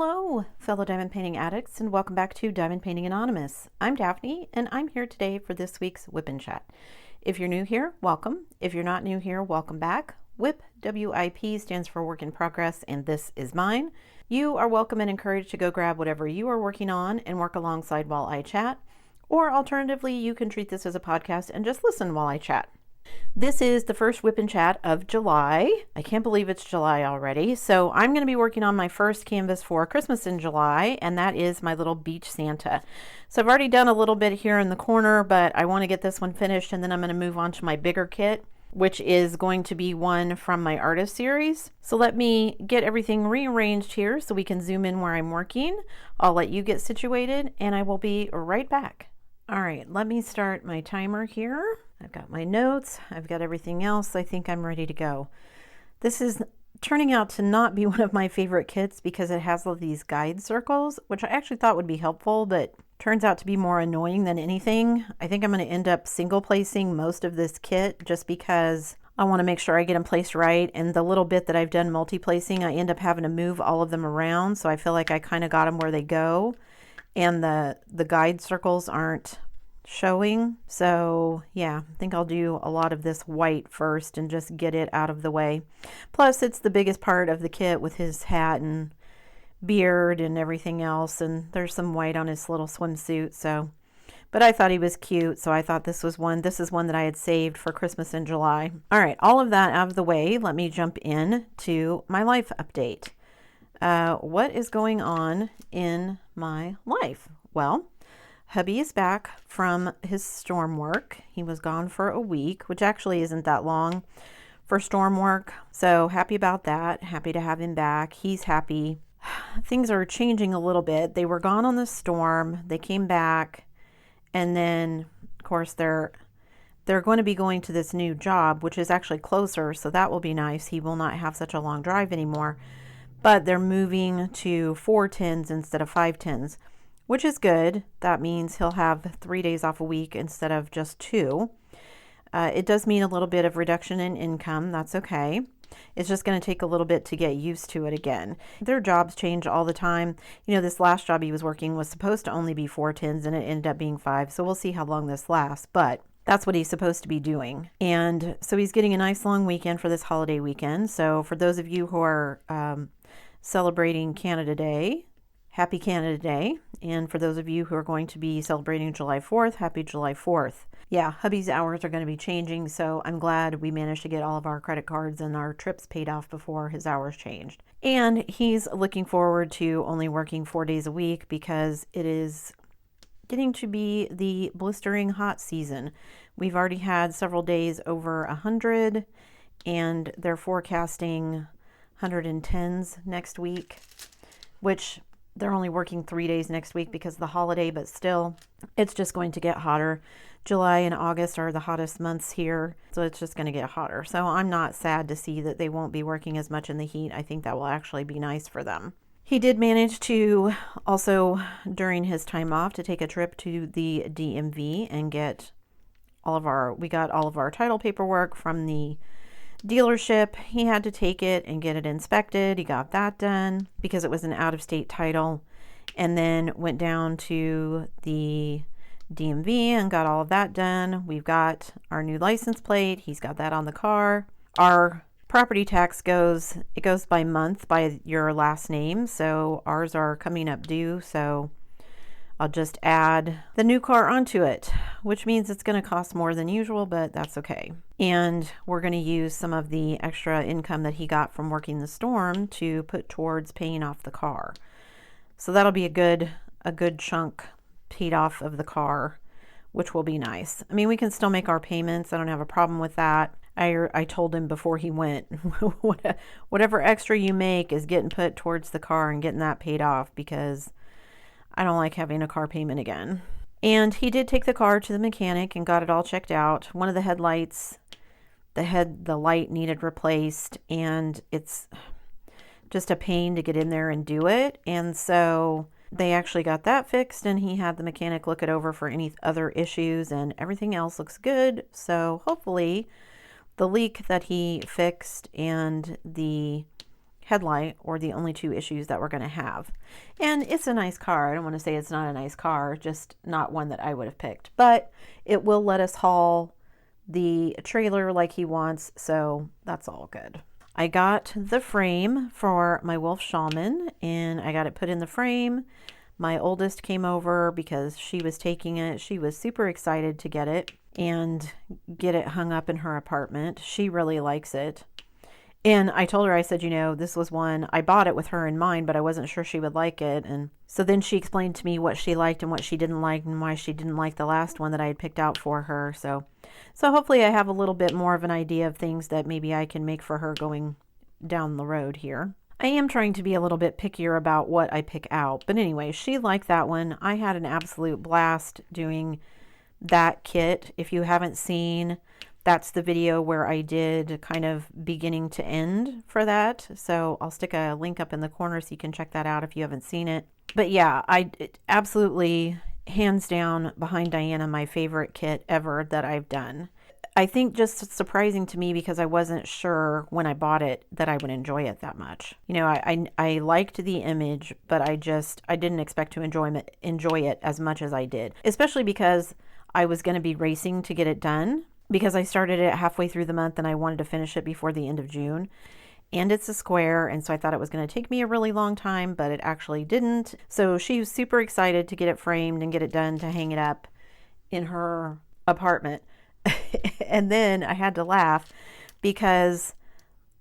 Hello, fellow diamond painting addicts, and welcome back to Diamond Painting Anonymous. I'm Daphne, and I'm here today for this week's WIP and Chat. If you're new here, welcome. If you're not new here, welcome back. WIP, W-I-P, stands for Work in Progress, and this is mine. You are welcome and encouraged to go grab whatever you are working on and work alongside while I chat. Or alternatively, you can treat this as a podcast and just listen while I chat. This is the first WIP and Chat of July. I can't believe it's July already. So I'm going to be working on my first canvas for Christmas in July, and that is my little beach Santa. So I've already done a little bit here in the corner, but I want to get this one finished, and then I'm going to move on to my bigger kit, which is going to be one from my artist series. So let me get everything rearranged here so we can zoom in where I'm working. I'll let you get situated, and I will be right back. All right, let me start my timer here. I've got my notes, I've got everything else. I think I'm ready to go. This is turning out to not be one of my favorite kits because it has all these guide circles, which I actually thought would be helpful, but turns out to be more annoying than anything. I think I'm going to end up single placing most of this kit just because I want to make sure I get them placed right. And the little bit that I've done multi-placing, I end up having to move all of them around. So I feel like I kind of got them where they go. And the guide circles aren't showing. So yeah, I think I'll do a lot of this white first and just get it out of the way. Plus it's the biggest part of the kit with his hat and beard and everything else. And there's some white on his little swimsuit. So, but I thought he was cute. So I thought this is one that I had saved for Christmas in July. All right, all of that out of the way. Let me jump in to my life update. What is going on in my life? Well, hubby is back from his storm work. He was gone for a week, which actually isn't that long for storm work. So happy about that. Happy to have him back. He's happy. Things are changing a little bit. They were gone on the storm. They came back. And then, of course, they're going to be going to this new job, which is actually closer. So that will be nice. He will not have such a long drive anymore. But they're moving to 410s instead of 510s. Which is good. That means he'll have 3 days off a week instead of just 2. It does mean a little bit of reduction in income. That's okay. It's just going to take a little bit to get used to it again. Their jobs change all the time. You know, this last job he was working was supposed to only be 410s and it ended up being 5. So we'll see how long this lasts. But that's what he's supposed to be doing. And so he's getting a nice long weekend for this holiday weekend. So for those of you who are celebrating Canada Day, happy Canada Day. And for those of you who are going to be celebrating July 4th, happy July 4th. Yeah, hubby's hours are going to be changing, so I'm glad we managed to get all of our credit cards and our trips paid off before his hours changed. And he's looking forward to only working 4 days a week because it is getting to be the blistering hot season. We've already had several days over 100, and they're forecasting 110s next week, which they're only working 3 days next week because of the holiday, but still, it's just going to get hotter. July and August are the hottest months here, so it's just going to get hotter. So I'm not sad to see that they won't be working as much in the heat. I think that will actually be nice for them. He did manage to also, during his time off, to take a trip to the DMV and get we got all of our title paperwork from the dealership. He had to take it and get it inspected. He got that done because it was an out-of-state title, and then went down to the DMV and got all of that done. We've got our new license plate. He's got that on the car. Our property tax goes by month, by your last name. So ours are coming up due. So I'll just add the new car onto it, which means it's going to cost more than usual, but that's okay. And we're going to use some of the extra income that he got from working the storm to put towards paying off the car. So that'll be a good chunk paid off of the car, which will be nice. I mean, we can still make our payments. I don't have a problem with that. I told him before he went, whatever extra you make is getting put towards the car and getting that paid off, because I don't like having a car payment again. And he did take the car to the mechanic and got it all checked out. One of the headlights, the light needed replaced, and it's just a pain to get in there and do it. And so they actually got that fixed, and he had the mechanic look it over for any other issues, and everything else looks good. So hopefully the leak that he fixed and the headlight or the only two issues that we're going to have. And it's a nice car. I don't want to say it's not a nice car, just not one that I would have picked. But it will let us haul the trailer like he wants, so that's all good. I got the frame for my wolf shaman, and I got it put in the frame. My oldest came over because she was taking it. She was super excited to get it and get it hung up in her apartment. She really likes it. And I told her, I said, you know, this was one, I bought it with her in mind, but I wasn't sure she would like it. And so then she explained to me what she liked and what she didn't like and why she didn't like the last one that I had picked out for her. So hopefully I have a little bit more of an idea of things that maybe I can make for her going down the road here. I am trying to be a little bit pickier about what I pick out. But anyway, she liked that one. I had an absolute blast doing that kit. If you haven't seen, that's the video where I did kind of beginning to end for that. So I'll stick a link up in the corner so you can check that out if you haven't seen it. But yeah, absolutely, hands down, behind Diana, my favorite kit ever that I've done. I think just surprising to me because I wasn't sure when I bought it that I would enjoy it that much. You know, I liked the image, but I didn't expect to enjoy it as much as I did, especially because I was going to be racing to get it done because I started it halfway through the month and I wanted to finish it before the end of June. And it's a square, and so I thought it was going to take me a really long time, but it actually didn't. So she was super excited to get it framed and get it done to hang it up in her apartment. And then I had to laugh because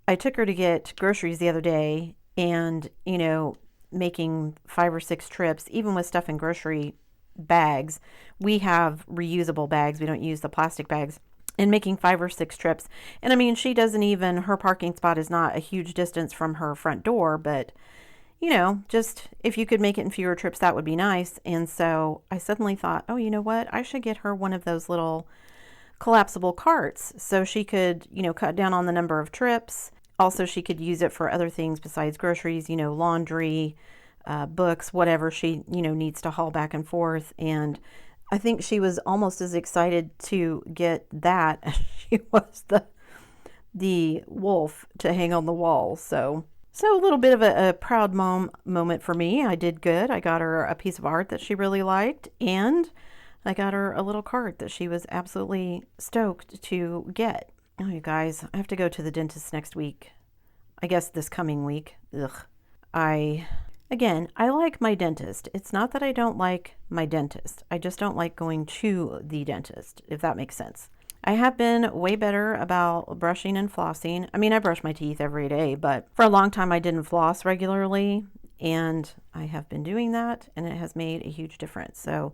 I took her to get groceries the other day, and, you know, making 5 or 6 trips, even with stuff in grocery bags, we have reusable bags. We don't use the plastic bags. And making 5 or 6 trips. And I mean, she doesn't even, her parking spot is not a huge distance from her front door, but, you know, just if you could make it in fewer trips, that would be nice. And so I suddenly thought, oh, you know what? I should get her one of those little collapsible carts so she could, you know, cut down on the number of trips. Also, she could use it for other things besides groceries, you know, laundry, books, whatever she, you know, needs to haul back and forth. And I think she was almost as excited to get that as she was the wolf to hang on the wall. So a little bit of a proud moment for me. I did good. I got her a piece of art that she really liked, and I got her a little cart that she was absolutely stoked to get. Oh, you guys, I have to go to the dentist next week. I guess this coming week. Ugh. I like my dentist. It's not that I don't like my dentist. I just don't like going to the dentist, if that makes sense. I have been way better about brushing and flossing. I mean, I brush my teeth every day, but for a long time I didn't floss regularly, and I have been doing that, and it has made a huge difference. So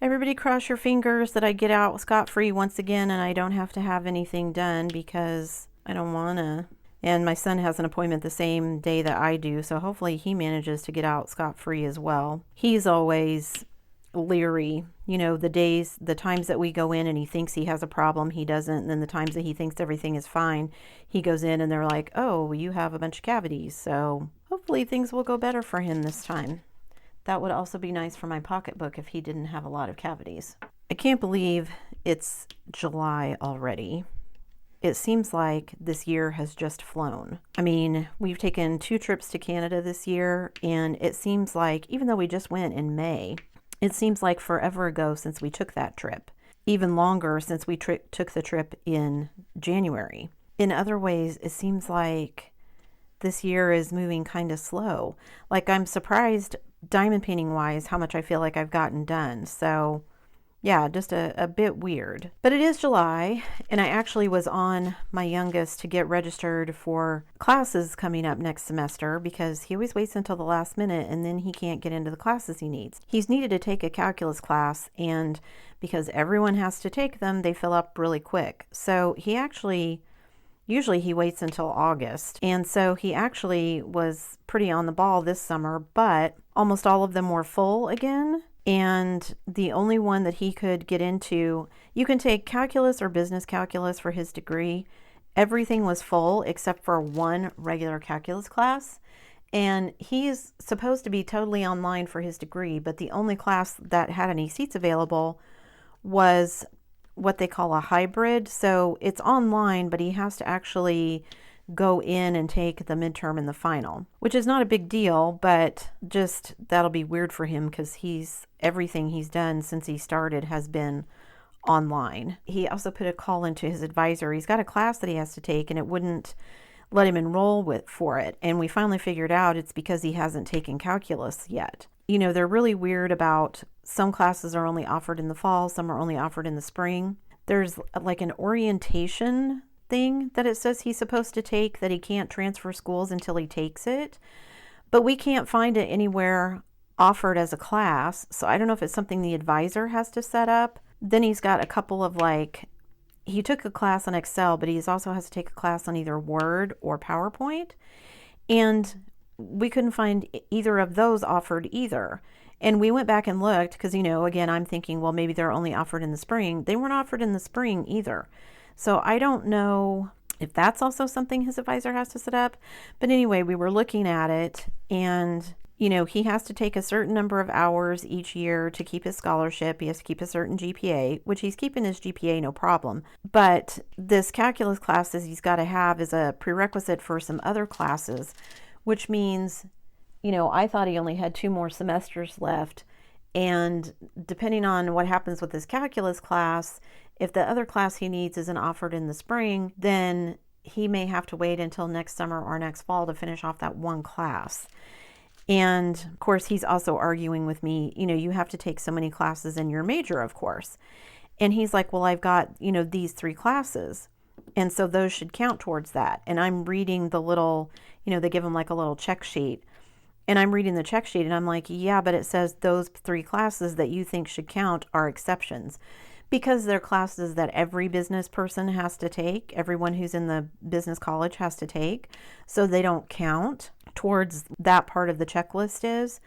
everybody cross your fingers that I get out scot-free once again and I don't have to have anything done because I don't want to. And my son has an appointment the same day that I do, so hopefully he manages to get out scot-free as well. He's always leery, you know, the times that we go in and he thinks he has a problem, he doesn't. And then the times that he thinks everything is fine, he goes in and they're like, oh, you have a bunch of cavities. So hopefully things will go better for him this time. That would also be nice for my pocketbook if he didn't have a lot of cavities. I can't believe it's July already. It seems like this year has just flown. I mean, we've taken 2 trips to Canada this year, and it seems like, even though we just went in May, it seems like forever ago since we took that trip. Even longer since we took the trip in January. In other ways, it seems like this year is moving kind of slow. Like, I'm surprised diamond painting wise how much I feel like I've gotten done. So yeah, just a bit weird. But it is July, and I actually was on my youngest to get registered for classes coming up next semester because he always waits until the last minute and then he can't get into the classes he needs. He's needed to take a calculus class, and because everyone has to take them, they fill up really quick. So he actually, usually he waits until August. And so he actually was pretty on the ball this summer, but almost all of them were full again. And the only one that he could get into, you can take calculus or business calculus for his degree. Everything was full except for one regular calculus class. And he's supposed to be totally online for his degree, but the only class that had any seats available was what they call a hybrid. So it's online, but he has to actually go in and take the midterm and the final, which is not a big deal, but just that'll be weird for him because everything he's done since he started has been online. He also put a call into his advisor. He's got a class that he has to take and it wouldn't let him enroll for it. And we finally figured out it's because he hasn't taken calculus yet. You know, they're really weird about some classes are only offered in the fall, some are only offered in the spring. There's like an orientation thing that it says he's supposed to take that he can't transfer schools until he takes it. But we can't find it anywhere offered as a class. So I don't know if it's something the advisor has to set up. Then he's got a couple of he took a class on Excel, but he also has to take a class on either Word or PowerPoint. And we couldn't find either of those offered either. And we went back and looked because, you know, again, I'm thinking, well, maybe they're only offered in the spring. They weren't offered in the spring either. So I don't know if that's also something his advisor has to set up. But anyway, we were looking at it and, you know, he has to take a certain number of hours each year to keep his scholarship. He has to keep a certain GPA, which he's keeping his GPA, no problem. But this calculus classes he's got to have is a prerequisite for some other classes, which means, you know, I thought he only had 2 more semesters left. And depending on what happens with his calculus class, if the other class he needs isn't offered in the spring, then he may have to wait until next summer or next fall to finish off that one class. And of course, he's also arguing with me, you know, you have to take so many classes in your major, of course. And he's like, well, I've got, you know, these 3 classes. And so those should count towards that. And I'm reading the little, you know, they give him like a little check sheet. And I'm reading the check sheet and I'm like, yeah, but it says those 3 classes that you think should count are exceptions. Because they're classes that every business person has to take, everyone who's in the business college has to take. So they don't count towards that part of the checklist is.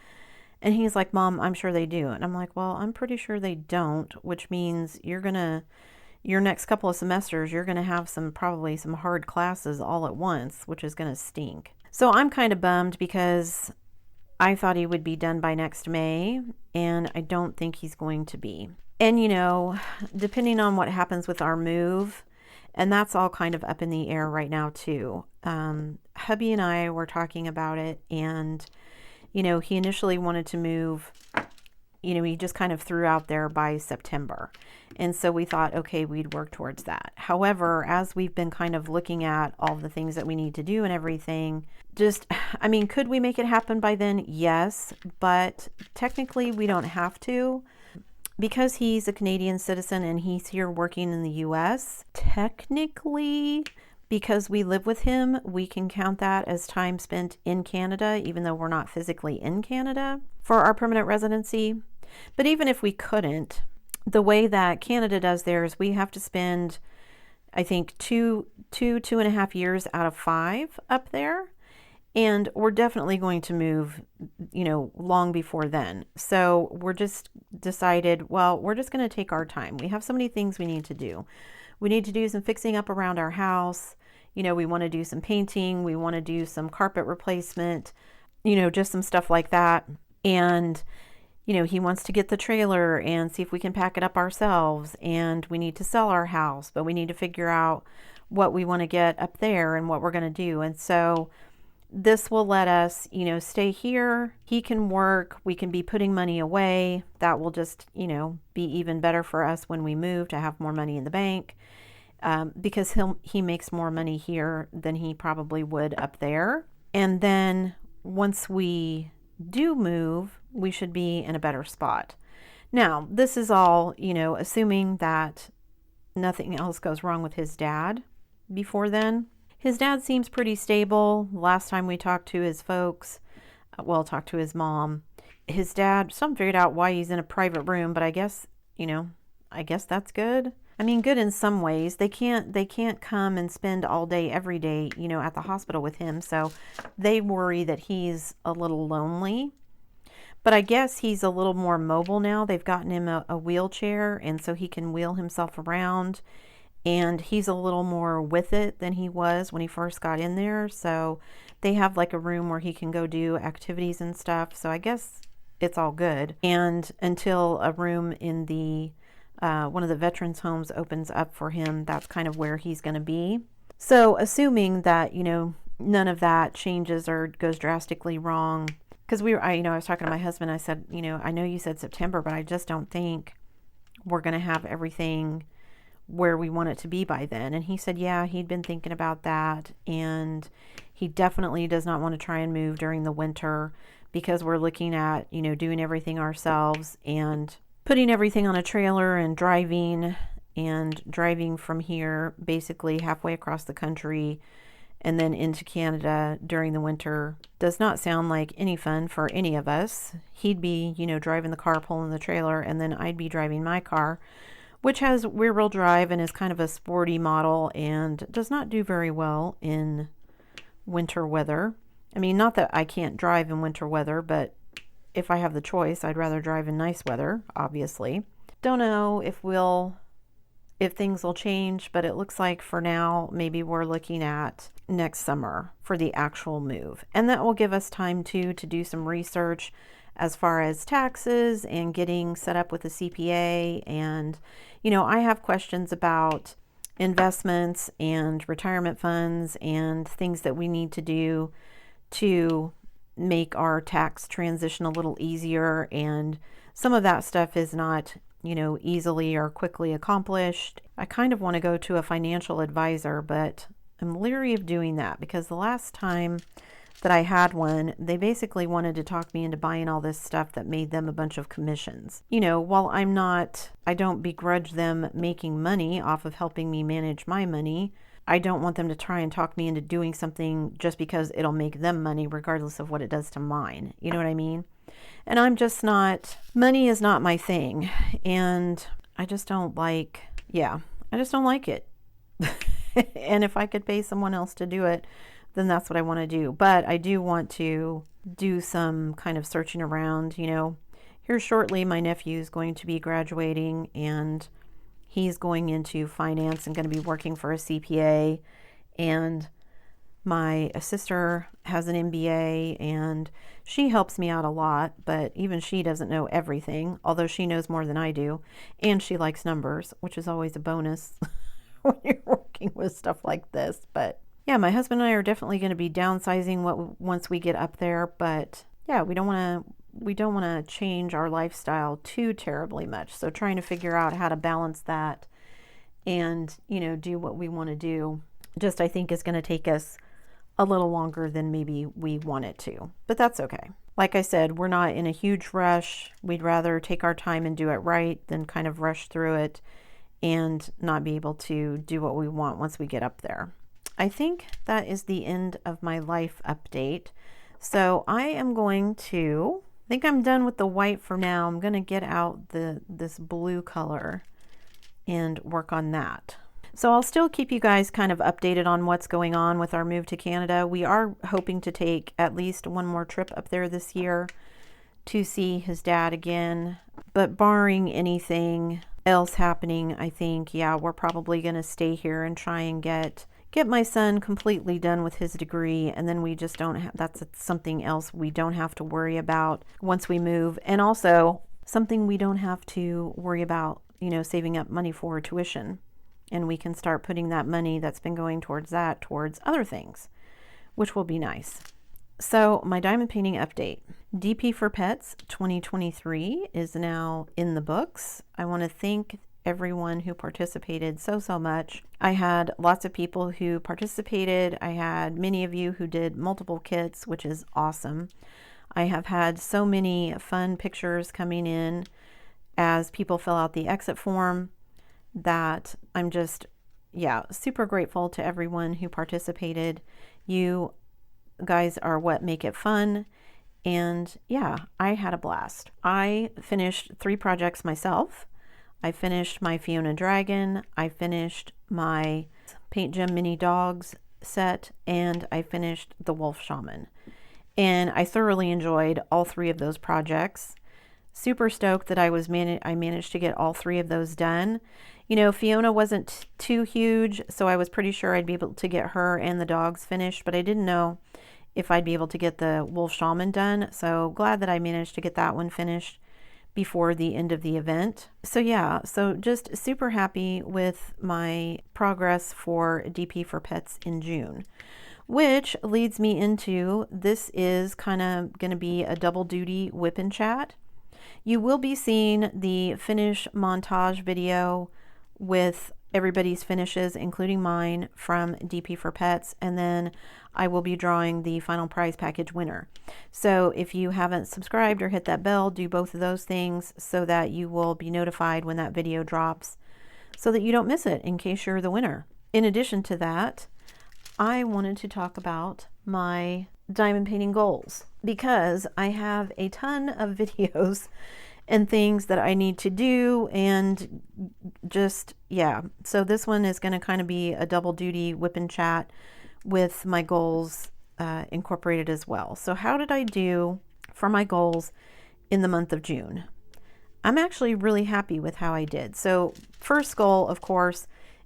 And he's like, Mom, I'm sure they do. And I'm like, well, I'm pretty sure they don't, which means your next couple of semesters, you're going to have probably some hard classes all at once, which is going to stink. So I'm kind of bummed because I thought he would be done by next May, and I don't think he's going to be. And, you know, depending on what happens with our move, and that's all kind of up in the air right now too. Hubby and I were talking about it, and, you know, he initially wanted to move, you know, he just kind of threw out there by September. And so we thought, okay, we'd work towards that. However, as we've been kind of looking at all the things that we need to do and everything, could we make it happen by then? Yes, but technically we don't have to. Because he's a Canadian citizen and he's here working in the US, technically, because we live with him, we can count that as time spent in Canada, even though we're not physically in Canada for our permanent residency. But even if we couldn't, the way that Canada does theirs, we have to spend, I think, 2.5 years out of 5 up there. And we're definitely going to move, you know, long before then. So we're just decided, well, we're just going to take our time. We have so many things we need to do. We need to do some fixing up around our house. You know, we want to do some painting. We want to do some carpet replacement, you know, just some stuff like that. And, you know, he wants to get the trailer and see if we can pack it up ourselves. And we need to sell our house, but we need to figure out what we want to get up there and what we're going to do. And so this will let us, you know, stay here. He can work. We can be putting money away. That will just, you know, be even better for us when we move to have more money in the bank, because he makes more money here than he probably would up there. And then once we do move, we should be in a better spot. Now, this is all, you know, assuming that nothing else goes wrong with his dad before then. His dad seems pretty stable. Last time we talked to his folks, talked to his mom. His dad, some figured out why he's in a private room, but I guess, you know, I guess that's good. I mean, good in some ways. They can't come and spend all day, every day, you know, at the hospital with him. So they worry that he's a little lonely. But I guess he's a little more mobile now. They've gotten him a wheelchair, and so he can wheel himself around. And he's a little more with it than he was when he first got in there. So they have like a room where he can go do activities and stuff. So I guess it's all good. And until a room in the one of the veterans homes opens up for him, that's kind of where he's going to be. So assuming that, none of that changes or goes drastically wrong, because I was talking to my husband, I said, I know you said September, but I just don't think we're going to have everything where we want it to be by then. And he said, yeah, he'd been thinking about that. And he definitely does not want to try and move during the winter because we're looking at, doing everything ourselves and putting everything on a trailer and driving from here basically halfway across the country and then into Canada during the winter does not sound like any fun for any of us. He'd be, driving the car, pulling the trailer, and then I'd be driving my car, which has rear-wheel drive and is kind of a sporty model and does not do very well in winter weather. I mean, not that I can't drive in winter weather, but if I have the choice, I'd rather drive in nice weather, obviously. Don't know if things will change, but it looks like for now, maybe we're looking at next summer for the actual move. And that will give us time to do some research as far as taxes and getting set up with a CPA. And, I have questions about investments and retirement funds and things that we need to do to make our tax transition a little easier. And some of that stuff is not easily or quickly accomplished. I kind of want to go to a financial advisor, but I'm leery of doing that because the last time that I had one, they basically wanted to talk me into buying all this stuff that made them a bunch of commissions. While I don't begrudge them making money off of helping me manage my money, I don't want them to try and talk me into doing something just because it'll make them money regardless of what it does to mine. You know what I mean? And I'm just not, money is not my thing. And I just don't like it. And if I could pay someone else to do it, then that's what I want to do. But I do want to do some kind of searching around. Here shortly, my nephew is going to be graduating and he's going into finance and going to be working for a CPA. And my sister has an MBA and she helps me out a lot, but even she doesn't know everything, although she knows more than I do. And she likes numbers, which is always a bonus when you're working with stuff like this. But yeah, my husband and I are definitely going to be downsizing once we get up there. But yeah, we don't want to change our lifestyle too terribly much. So trying to figure out how to balance that and, do what we want to do, I think is going to take us a little longer than maybe we want it to, but that's okay. Like I said, we're not in a huge rush. We'd rather take our time and do it right than kind of rush through it and not be able to do what we want once we get up there. I think that is the end of my life update. So I think I'm done with the white for now. I'm going to get out this blue color and work on that. So I'll still keep you guys kind of updated on what's going on with our move to Canada. We are hoping to take at least one more trip up there this year to see his dad again. But barring anything else happening, I think, we're probably going to stay here and try and get my son completely done with his degree. And then we just don't have, that's something else we don't have to worry about once we move. And also something we don't have to worry about, saving up money for tuition. And we can start putting that money that's been going towards other things, which will be nice. So my diamond painting update. DP for Pets 2023 is now in the books. I want to thank everyone who participated so much. I had lots of people who participated. I had many of you who did multiple kits, which is awesome. I have had so many fun pictures coming in as people fill out the exit form that I'm just, super grateful to everyone who participated. You guys are what make it fun. And I had a blast. I finished 3 projects myself. I finished my Fiona Dragon. I finished my Paint Gem Mini Dogs set. And I finished the Wolf Shaman. And I thoroughly enjoyed all 3 of those projects. Super stoked that I managed to get all 3 of those done. Fiona wasn't too huge, so I was pretty sure I'd be able to get her and the dogs finished, but I didn't know if I'd be able to get the Wolf Shaman done. So glad that I managed to get that one finished before the end of the event. So yeah, so just super happy with my progress for DP for Pets in June, which leads me into, this is kind of going to be a double duty whip and chat. You will be seeing the finish montage video with everybody's finishes, including mine, from DP for Pets, and then I will be drawing the final prize package winner. So if you haven't subscribed or hit that bell, do both of those things so that you will be notified when that video drops, so that you don't miss it in case you're the winner. In addition to that, I wanted to talk about my diamond painting goals, because I have a ton of videos and things that I need to do, and just, yeah. So this one is going to kind of be a double duty whip and chat with my goals incorporated as well. So how did I do for my goals in the month of June? I'm actually really happy with how I did. So first goal, of course,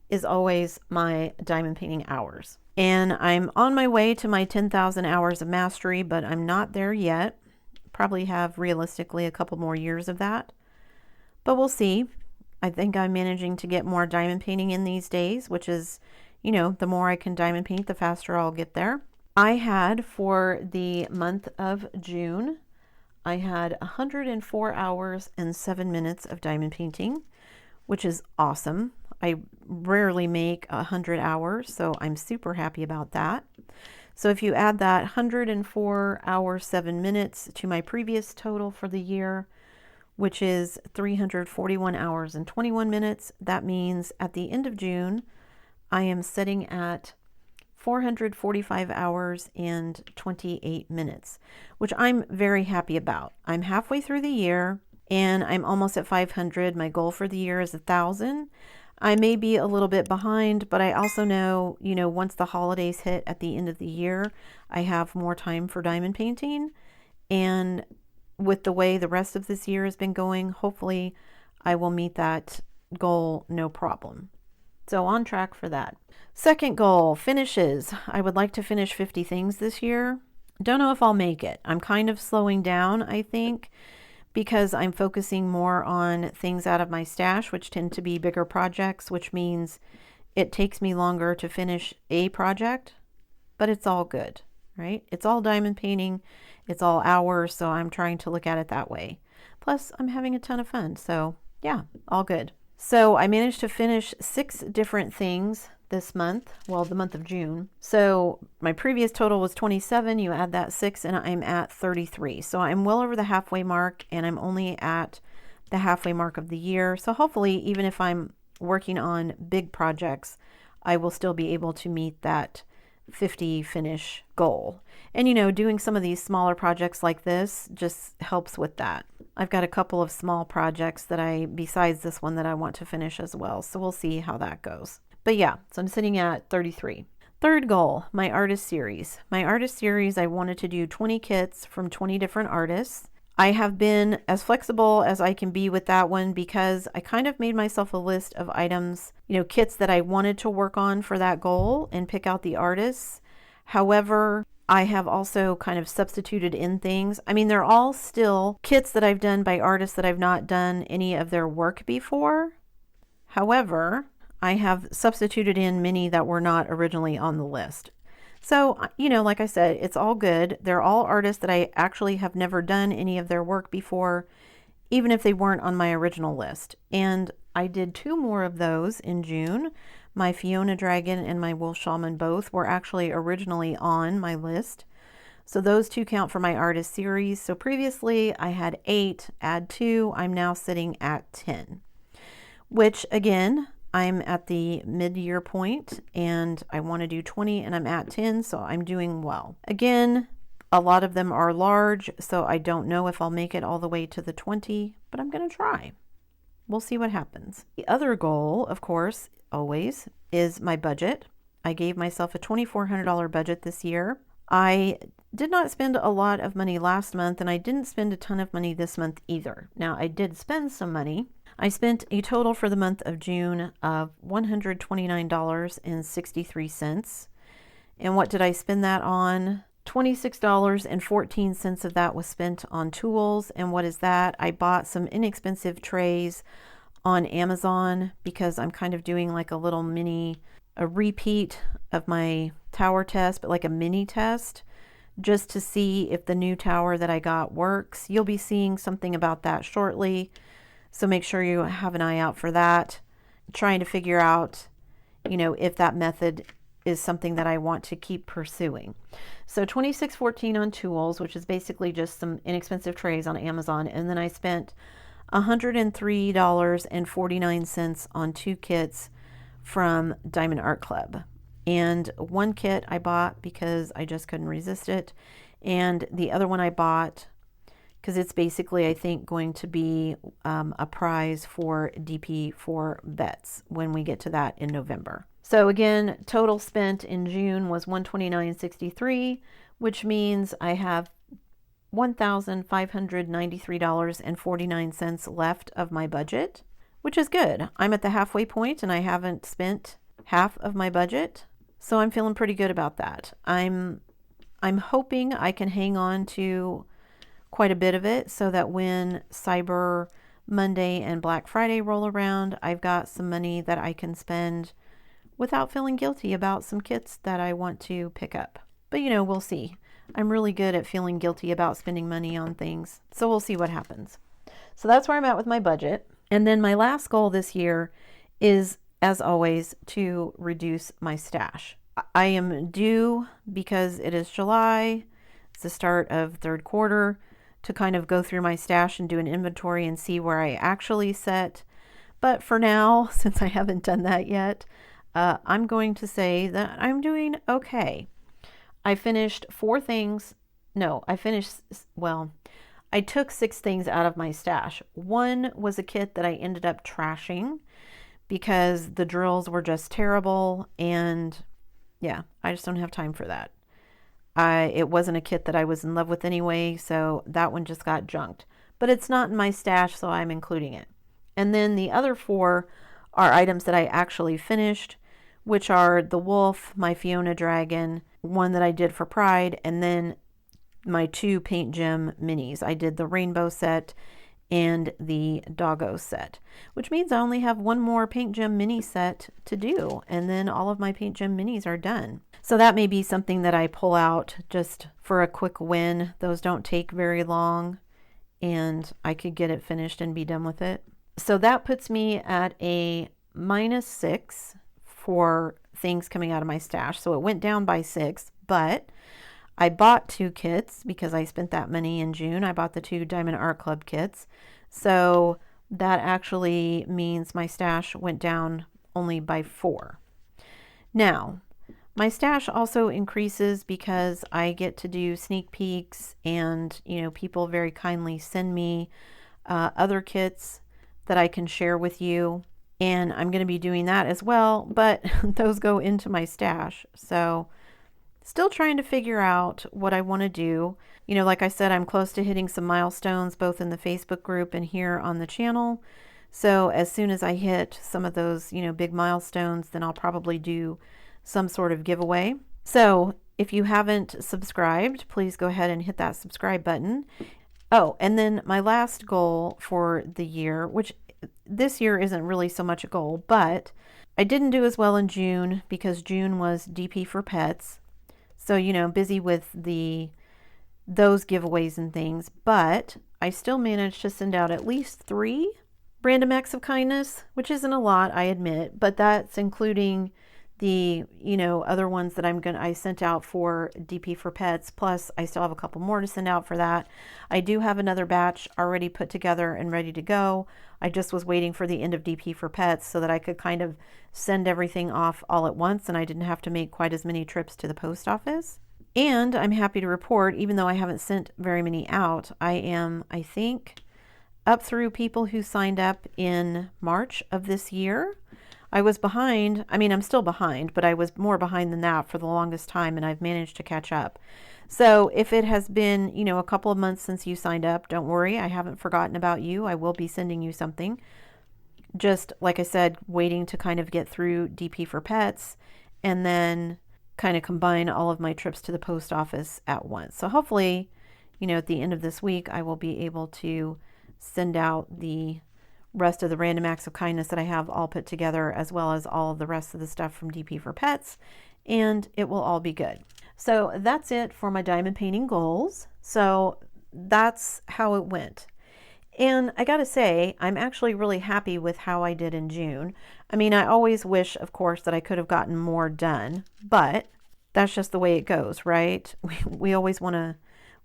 is always my diamond painting hours. And I'm on my way to my 10,000 hours of mastery, but I'm not there yet. Probably have realistically a couple more years of that, but we'll see. I think I'm managing to get more diamond painting in these days, which is, you know, the more I can diamond paint, the faster I'll get there. I had, for the month of June, I had 104 hours and 7 minutes of diamond painting, which is awesome. I rarely make 100 hours, so I'm super happy about that. So if you add that 104 hours, 7 minutes to my previous total for the year, which is 341 hours and 21 minutes, that means at the end of June, I am sitting at 445 hours and 28 minutes, which I'm very happy about. I'm halfway through the year and I'm almost at 500. My goal for the year is 1,000. I may be a little bit behind, but I also know, you know, once the holidays hit at the end of the year, I have more time for diamond painting. And with the way the rest of this year has been going, hopefully I will meet that goal no problem. So on track for that. Second goal, finishes. I would like to finish 50 things this year. Don't know if I'll make it. I'm kind of slowing down, I think, because I'm focusing more on things out of my stash, which tend to be bigger projects, which means it takes me longer to finish a project, but it's all good, right? It's all diamond painting. It's all hours, so I'm trying to look at it that way. Plus, I'm having a ton of fun, so yeah, all good. So I managed to finish 6 different things this month, well, the month of June. So my previous total was 27. You add that 6 and I'm at 33. So I'm well over the halfway mark, and I'm only at the halfway mark of the year. So hopefully, even if I'm working on big projects, I will still be able to meet that 50 finish goal. And you know, doing some of these smaller projects like this just helps with that. I've got a couple of small projects that besides this one, that I want to finish as well. So we'll see how that goes. But yeah, so I'm sitting at 33. Third goal, my artist series. My artist series, I wanted to do 20 kits from 20 different artists. I have been as flexible as I can be with that one, because I kind of made myself a list of items, you know, kits that I wanted to work on for that goal and pick out the artists. However, I have also kind of substituted in things. I mean, they're all still kits that I've done by artists that I've not done any of their work before. However, I have substituted in many that were not originally on the list. So, you know, like I said, it's all good. They're all artists that I actually have never done any of their work before, even if they weren't on my original list. And I did 2 more of those in June. My Fiona Dragon and my Wolf Shaman both were actually originally on my list. So those 2 count for my artist series. So previously I had 8, add 2, I'm now sitting at 10, which again, I'm at the mid-year point and I want to do 20 and I'm at 10, so I'm doing well. Again, a lot of them are large, so I don't know if I'll make it all the way to the 20, but I'm going to try. We'll see what happens. The other goal, of course, always, is my budget. I gave myself a $2,400 budget this year. I did not spend a lot of money last month, and I didn't spend a ton of money this month either. Now, I did spend some money. I spent a total for the month of June of $129.63. And what did I spend that on? $26.14 of that was spent on tools. And what is that? I bought some inexpensive trays on Amazon because I'm kind of doing like a little a repeat of my tower test, but like a mini test, just to see if the new tower that I got works. You'll be seeing something about that shortly, so make sure you have an eye out for that. Trying to figure out, if that method is something that I want to keep pursuing. So $26.14 on tools, which is basically just some inexpensive trays on Amazon, and then I spent $103.49 on 2 kits from Diamond Art Club. And one kit I bought because I just couldn't resist it, and the other one I bought because it's basically, I think, going to be a prize for DP for bets when we get to that in November. So again, total spent in June was $129.63, which means I have $1,593.49 left of my budget, which is good. I'm at the halfway point and I haven't spent half of my budget, so I'm feeling pretty good about that. I'm hoping I can hang on to quite a bit of it so that when Cyber Monday and Black Friday roll around, I've got some money that I can spend without feeling guilty about some kits that I want to pick up. But we'll see. I'm really good at feeling guilty about spending money on things, so we'll see what happens. So that's where I'm at with my budget. And then my last goal this year is, as always, to reduce my stash. I am due, because it is July, it's the start of third quarter, to kind of go through my stash and do an inventory and see where I actually sit. But for now, since I haven't done that yet, I'm going to say that I'm doing okay. I finished 4 things. No, I took 6 things out of my stash. One was a kit that I ended up trashing because the drills were just terrible, and yeah, I just don't have time for that. It wasn't a kit that I was in love with anyway, so that one just got junked. But it's not in my stash, so I'm including it. And then the other 4 are items that I actually finished, which are the wolf, my Fiona dragon, one that I did for Pride, and then my 2 paint gem minis. I did the rainbow set and the doggo set, which means I only have 1 more paint gem mini set to do, and then all of my paint gem minis are done. So that may be something that I pull out just for a quick win. Those don't take very long, and I could get it finished and be done with it. So that puts me at a -6 for things coming out of my stash. So it went down by 6, but I bought 2 kits because I spent that money in June. I bought the 2 Diamond Art Club kits. So that actually means my stash went down only by 4. Now, my stash also increases because I get to do sneak peeks, and people very kindly send me other kits that I can share with you, and I'm going to be doing that as well, but those go into my stash. So still trying to figure out what I want to do. Like I said, I'm close to hitting some milestones both in the Facebook group and here on the channel. So as soon as I hit some of those big milestones, then I'll probably do some sort of giveaway. So if you haven't subscribed, please go ahead and hit that subscribe button. Oh, and then my last goal for the year, which this year isn't really so much a goal, but I didn't do as well in June because June was DP for pets. So, busy with those giveaways and things, but I still managed to send out at least 3 random acts of kindness, which isn't a lot, I admit, but that's including the other ones that I sent out for DP for pets, plus I still have a couple more to send out for that. I do have another batch already put together and ready to go. I just was waiting for the end of DP for pets so that I could kind of send everything off all at once and I didn't have to make quite as many trips to the post office. And I'm happy to report, even though I haven't sent very many out, I am, I think, up through people who signed up in March of this year. I was behind. I mean, I'm still behind, but I was more behind than that for the longest time, and I've managed to catch up. So if it has been, a couple of months since you signed up, don't worry. I haven't forgotten about you. I will be sending you something. Just like I said, waiting to kind of get through DP for pets and then kind of combine all of my trips to the post office at once. So hopefully, you know, at the end of this week, I will be able to send out the rest of the random acts of kindness that I have all put together, as well as all of the rest of the stuff from DP for Pets, and it will all be good. So that's it for my diamond painting goals. So that's how it went. And I gotta say, I'm actually really happy with how I did in June. I mean, I always wish, of course, that I could have gotten more done, but that's just the way it goes, right? We always want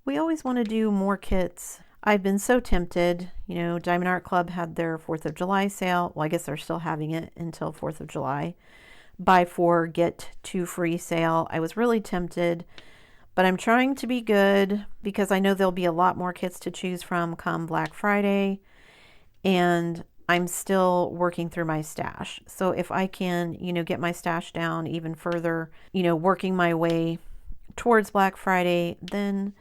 to do more kits. I've been so tempted. You know, Diamond Art Club had their 4th of July sale. Well, I guess they're still having it until 4th of July. Buy 4, get 2 free sale. I was really tempted, but I'm trying to be good because I know there'll be a lot more kits to choose from come Black Friday, and I'm still working through my stash. So if I can, you know, get my stash down even further, you know, working my way towards Black Friday, then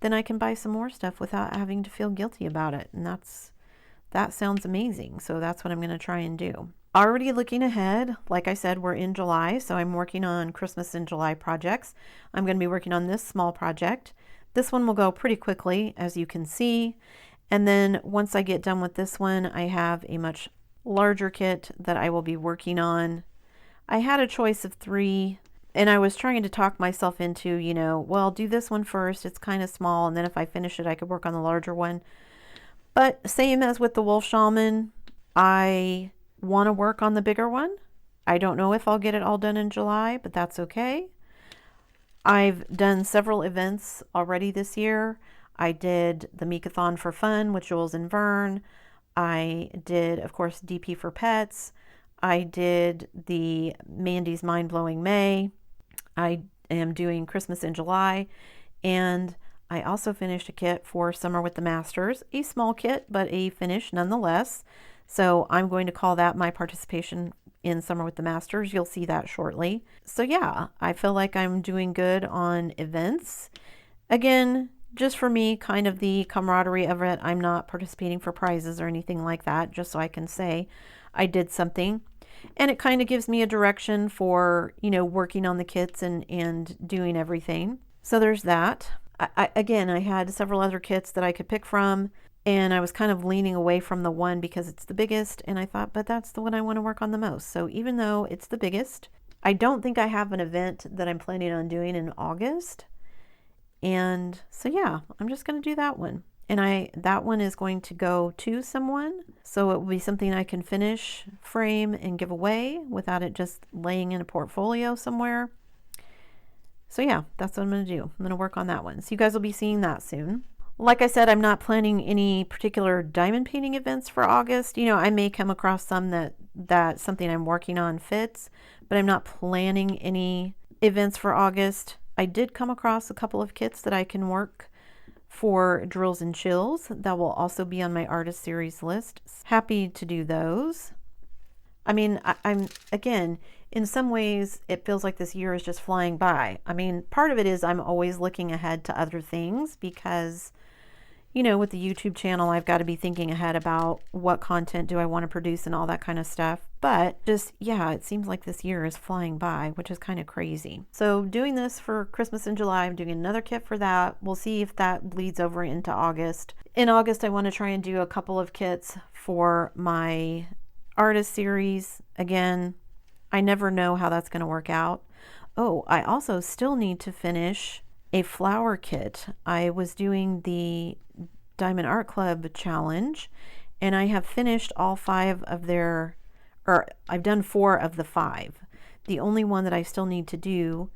I can buy some more stuff without having to feel guilty about it. And that sounds amazing. So that's what I'm going to try and do. Already looking ahead, like I said, we're in July, so I'm working on Christmas in July projects. I'm going to be working on this small project. This one will go pretty quickly, as you can see. And then once I get done with this one, I have a much larger kit that I will be working on. I had a choice of 3, and I was trying to talk myself into, you know, well, do this one first. It's kind of small, and then if I finish it, I could work on the larger one. But same as with the Wolf Shaman, I want to work on the bigger one. I don't know if I'll get it all done in July, but that's okay. I've done several events already this year. I did the Meekathon for fun with Jules and Vern. I did, of course, DP for Pets. I did the Mandy's Mind Blowing May. I am doing Christmas in July, and I also finished a kit for Summer with the Masters, a small kit, but a finish nonetheless. So I'm going to call that my participation in Summer with the Masters. You'll see that shortly. So yeah, I feel like I'm doing good on events. Again, just for me, kind of the camaraderie of it. I'm not participating for prizes or anything like that, just so I can say I did something. And it kind of gives me a direction for, you know, working on the kits and doing everything. So there's that. Again, I had several other kits that I could pick from, and I was kind of leaning away from the one because it's the biggest, and I thought, but that's the one I want to work on the most. So even though it's the biggest, I don't think I have an event that I'm planning on doing in August. And so yeah, I'm just going to do that one. And that one is going to go to someone, so it will be something I can finish, frame, and give away without it just laying in a portfolio somewhere. So yeah, that's what I'm going to do. I'm going to work on that one. So you guys will be seeing that soon. Like I said, I'm not planning any particular diamond painting events for August. You know, I may come across some that something I'm working on fits, but I'm not planning any events for August. I did come across a couple of kits that I can work for Drills and Chills. That will also be on my artist series list. Happy to do those. I mean, I'm again, in some ways, it feels like this year is just flying by. I mean, part of it is I'm always looking ahead to other things because, you know, with the YouTube channel, I've got to be thinking ahead about what content do I want to produce and all that kind of stuff. But just, yeah, it seems like this year is flying by, which is kind of crazy. So doing this for Christmas in July, I'm doing another kit for that. We'll see if that bleeds over into August. In August, I want to try and do a couple of kits for my artist series. Again, I never know how that's going to work out. Oh, I also still need to finish a flower kit. I was doing the Diamond Art Club challenge, and I have finished all 5 of their, or I've done 4 of the 5. The only one that I still need to do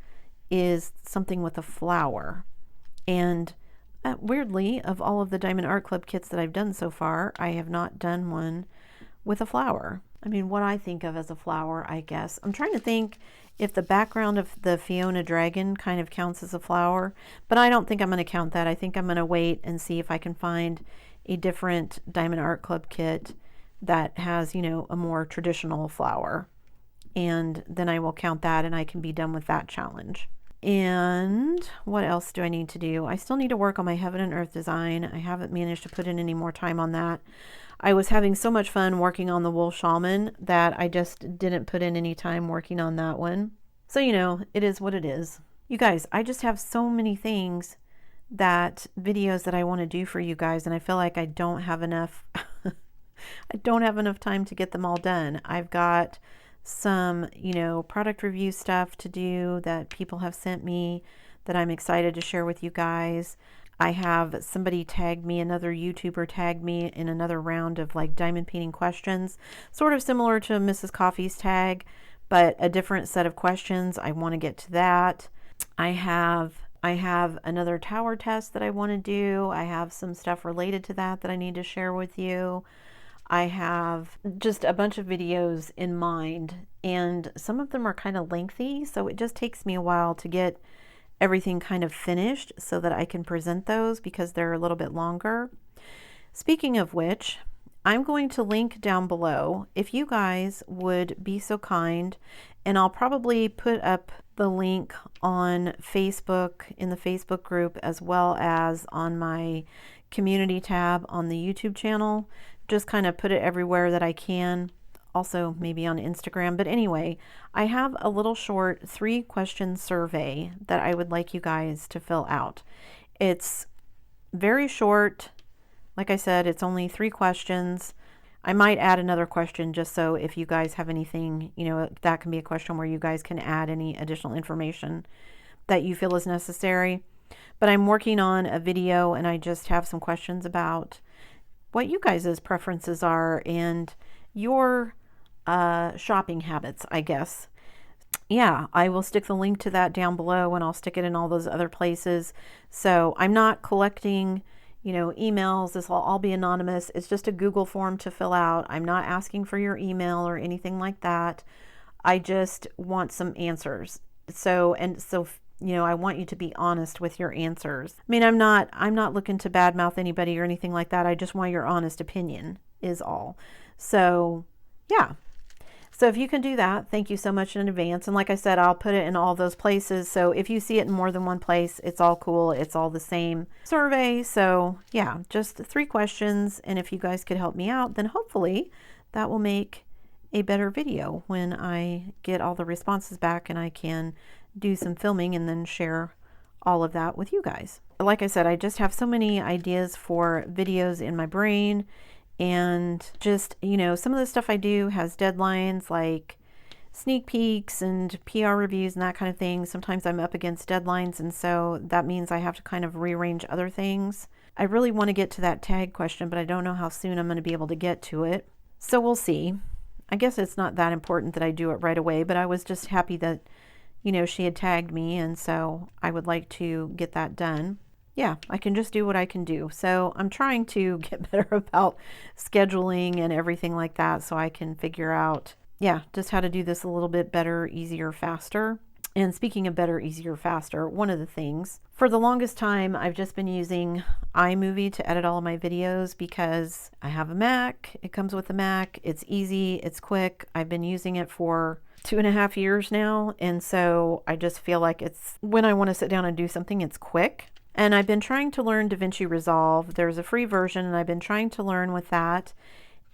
is something with a flower. And weirdly, of all of the Diamond Art Club kits that I've done so far, I have not done one with a flower. I mean, what I think of as a flower, I guess. I'm trying to think if the background of the Fiona dragon kind of counts as a flower, but I don't think I'm going to count that. I think I'm going to wait and see if I can find a different Diamond Art Club kit that has, you know, a more traditional flower. And then I will count that and I can be done with that challenge. And what else do I need to do? I still need to work on my Heaven and Earth design. I haven't managed to put in any more time on that. I was having so much fun working on the Wolf Shaman that I just didn't put in any time working on that one. So, you know, it is what it is. You guys, I just have so many things videos that I want to do for you guys, and I feel like I don't have enough I don't have enough time to get them all done. I've got some, you know, product review stuff to do that people have sent me that I'm excited to share with you guys. I have somebody tagged me, another YouTuber tagged me in another round of like diamond painting questions, sort of similar to Mrs. Coffee's tag, but a different set of questions. I want to get to that. I have another tower test that I want to do. I have some stuff related to that I need to share with you. I have just a bunch of videos in mind, and some of them are kind of lengthy, so it just takes me a while to get everything kind of finished so that I can present those because they're a little bit longer. Speaking of which, I'm going to link down below if you guys would be so kind, and I'll probably put up the link on Facebook in the Facebook group as well as on my community tab on the YouTube channel. Just kind of put it everywhere that I can. Also maybe on Instagram. But anyway, I have a little short 3-question survey that I would like you guys to fill out. It's very short. Like I said, it's only 3 questions. I might add another question just so if you guys have anything, you know, that can be a question where you guys can add any additional information that you feel is necessary. But I'm working on a video and I just have some questions about what you guys' preferences are and your shopping habits, I guess. Yeah, I will stick the link to that down below, and I'll stick it in all those other places. So I'm not collecting, you know, emails. This will all be anonymous. It's just a Google form to fill out. I'm not asking for your email or anything like that. I just want some answers. So you know, I want you to be honest with your answers. I mean, I'm not looking to badmouth anybody or anything like that. I just want your honest opinion is all. So, yeah. So if you can do that, thank you so much in advance. And like I said, I'll put it in all those places. So if you see it in more than one place, it's all cool. It's all the same survey. So yeah, just 3 questions. And if you guys could help me out, then hopefully that will make a better video when I get all the responses back and I can do some filming and then share all of that with you guys. Like I said, I just have so many ideas for videos in my brain, and just, you know, some of the stuff I do has deadlines like sneak peeks and PR reviews and that kind of thing. Sometimes I'm up against deadlines, and so that means I have to kind of rearrange other things. I really want to get to that tag question, but I don't know how soon I'm going to be able to get to it. So we'll see. I guess it's not that important that I do it right away, but I was just happy that, you know, she had tagged me, and so I would like to get that done. Yeah, I can just do what I can do. So I'm trying to get better about scheduling and everything like that so I can figure out, yeah, just how to do this a little bit better, easier, faster. And speaking of better, easier, faster, one of the things, for the longest time, I've just been using iMovie to edit all of my videos because I have a Mac. It comes with a Mac. It's easy. It's quick. I've been using it for 2.5 years now. And so I just feel like it's, when I want to sit down and do something, it's quick. And I've been trying to learn DaVinci Resolve. There's a free version, and I've been trying to learn with that.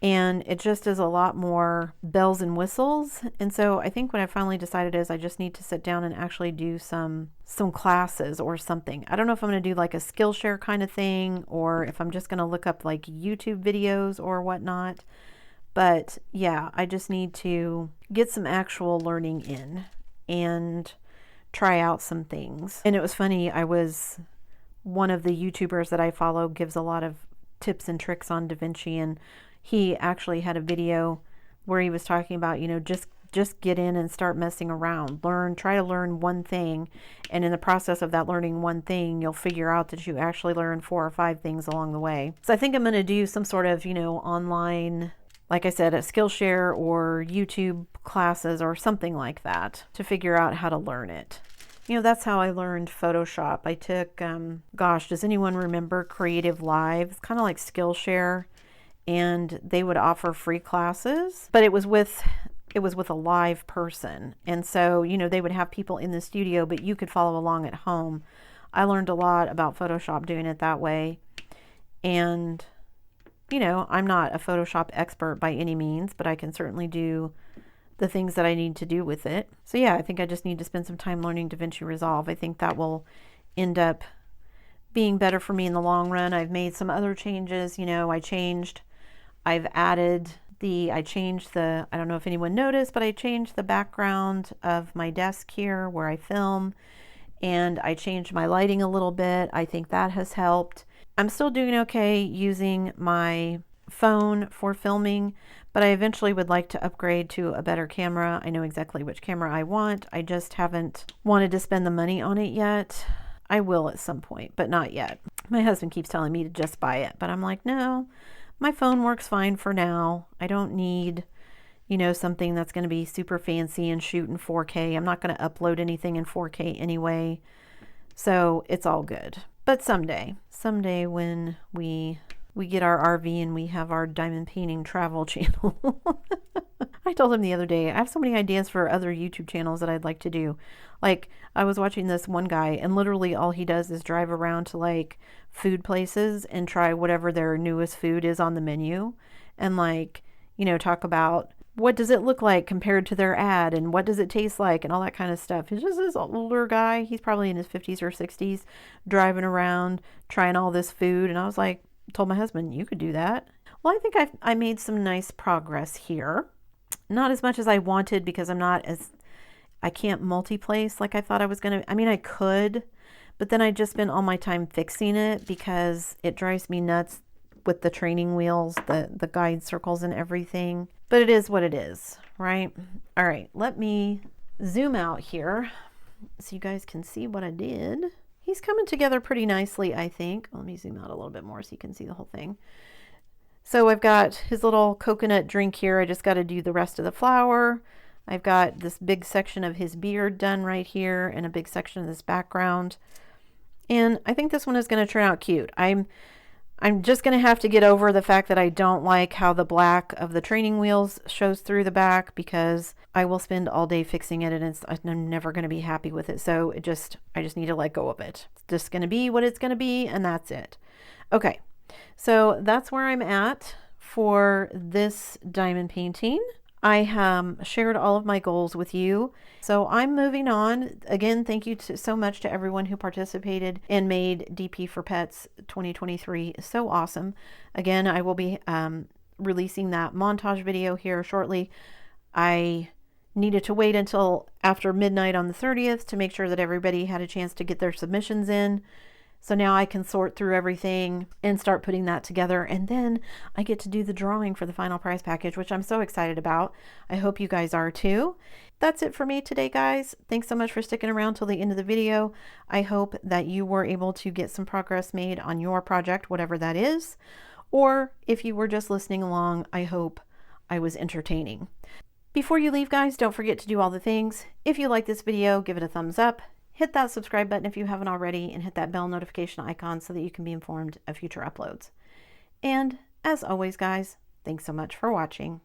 And it just is a lot more bells and whistles. And so I think what I finally decided is I just need to sit down and actually do some classes or something. I don't know if I'm going to do like a Skillshare kind of thing, or if I'm just going to look up like YouTube videos or whatnot. But yeah, I just need to get some actual learning in and try out some things. And it was funny, one of the YouTubers that I follow gives a lot of tips and tricks on DaVinci, and he actually had a video where he was talking about, you know, just get in and start messing around. Try to learn one thing, and in the process of that learning one thing, you'll figure out that you actually learn 4 or 5 things along the way. So I think I'm going to do some sort of, you know, online, like I said, a Skillshare or YouTube classes or something like that to figure out how to learn it. You know, that's how I learned Photoshop. I took, gosh, does anyone remember Creative Live? It's kind of like Skillshare, and they would offer free classes, but it was with a live person. And so, you know, they would have people in the studio, but you could follow along at home. I learned a lot about Photoshop doing it that way. And, you know, I'm not a Photoshop expert by any means, but I can certainly do the things that I need to do with it. So yeah, I think I just need to spend some time learning DaVinci Resolve. I think that will end up being better for me in the long run. I've made some other changes. You know, I changed the, I don't know if anyone noticed, but I changed the background of my desk here where I film, and I changed my lighting a little bit. I think that has helped. I'm still doing okay using my phone for filming, but I eventually would like to upgrade to a better camera. I know exactly which camera I want. I just haven't wanted to spend the money on it yet. I will at some point, but not yet. My husband keeps telling me to just buy it, but I'm like, no, my phone works fine for now. I don't need, you know, something that's going to be super fancy and shoot in 4K. I'm not going to upload anything in 4K anyway, so it's all good. But someday when we get our RV and we have our diamond painting travel channel. I told him the other day, I have so many ideas for other YouTube channels that I'd like to do. Like, I was watching this one guy, and literally all he does is drive around to like food places and try whatever their newest food is on the menu, and like, you know, talk about what does it look like compared to their ad, and what does it taste like, and all that kind of stuff. He's just this older guy. He's probably in his 50s or 60s, driving around trying all this food. And I was like, told my husband, you could do that. Well, I think I made some nice progress here. Not as much as I wanted, because I can't multi-place like I thought I was gonna. I mean, I could, but then I just spend all my time fixing it because it drives me nuts with the training wheels, the guide circles and everything. But it is what it is, right? All right, let me zoom out here so you guys can see what I did. He's coming together pretty nicely, I think. Let me zoom out a little bit more so you can see the whole thing. So I've got his little coconut drink here. I just got to do the rest of the flower. I've got this big section of his beard done right here, and a big section of this background. And I think this one is going to turn out cute. I'm just going to have to get over the fact that I don't like how the black of the training wheels shows through the back, because I will spend all day fixing it, and I'm never going to be happy with it. So I just need to let go of it. It's just going to be what it's going to be, and that's it. Okay, so that's where I'm at for this diamond painting. I have shared all of my goals with you. So I'm moving on. Again, thank you so much to everyone who participated and made DP for Pets 2023 so awesome. Again, I will be releasing that montage video here shortly. I needed to wait until after midnight on the 30th to make sure that everybody had a chance to get their submissions in. So now I can sort through everything and start putting that together. And then I get to do the drawing for the final prize package, which I'm so excited about. I hope you guys are too. That's it for me today, guys. Thanks so much for sticking around till the end of the video. I hope that you were able to get some progress made on your project, whatever that is. Or if you were just listening along, I hope I was entertaining. Before you leave, guys, don't forget to do all the things. If you like this video, give it a thumbs up. Hit that subscribe button if you haven't already, and hit that bell notification icon so that you can be informed of future uploads. And as always, guys, thanks so much for watching.